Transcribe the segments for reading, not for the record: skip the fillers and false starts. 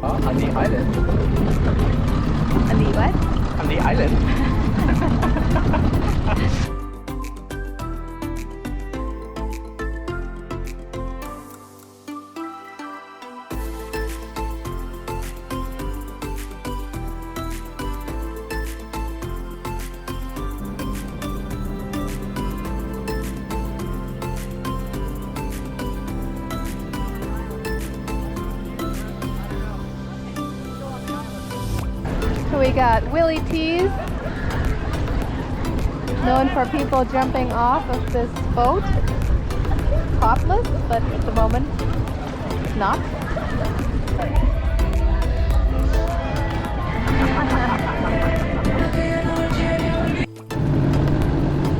On the island. On the what? On the island. So we got Willy T's, known for people jumping off of this boat, topless, but at the moment not.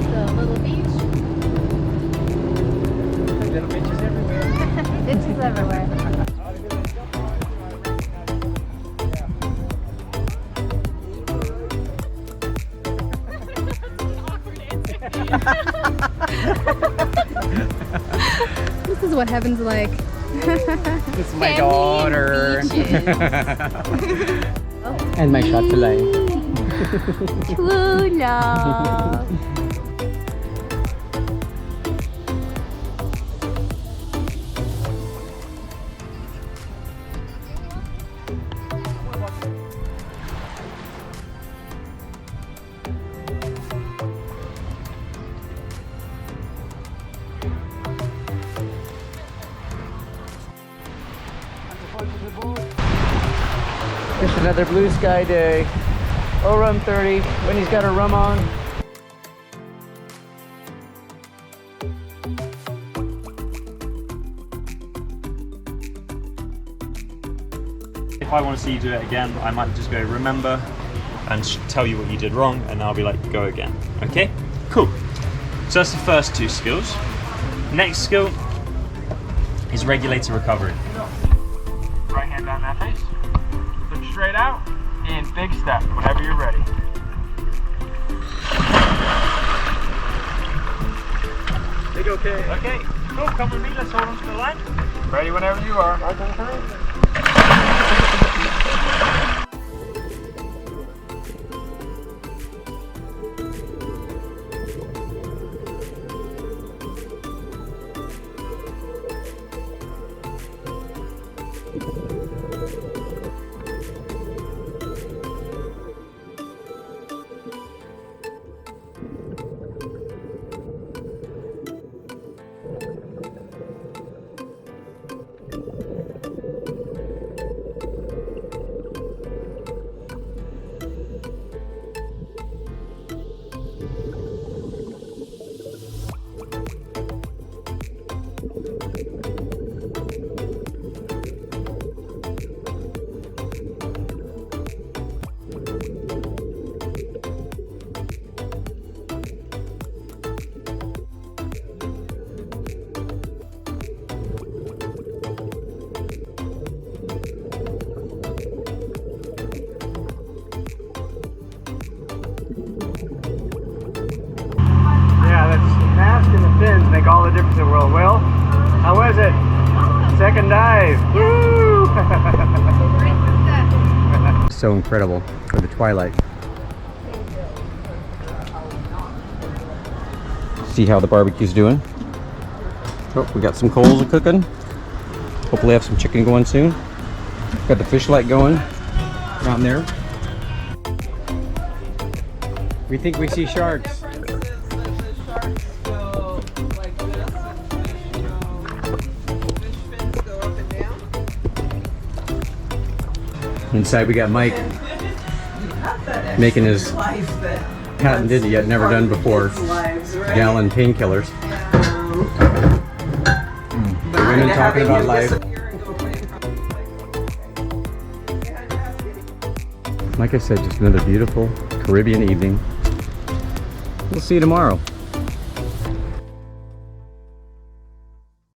The little beach. Little bitches everywhere. Bitches everywhere. This is what heaven's like. It's my daughter. And my shot to life. True love. It's another blue sky day. Oh, rum 30 when he's got a rum on. If I want to see you do it again, I might just go remember and tell you what you did wrong, and I'll be like, go again. Okay? Cool. So that's the first two skills. Next skill is regulator recovery. Right hand down that face. Look straight out and big step whenever you're ready. Big okay. Okay, cool. Come with me. Let's hold on to the line. Ready whenever you are. Make all the difference in the world. Will, how was it? Second dive. Woo! So incredible for the twilight. See how the barbecue's doing? Oh, we got some coals cooking. Hopefully have some chicken going soon. Got the fish light going down there. We think we see sharks. Inside we got Mike making his patented yet never done before gallon painkillers. The women talking about life. Like I said, just another beautiful Caribbean evening. We'll see you tomorrow.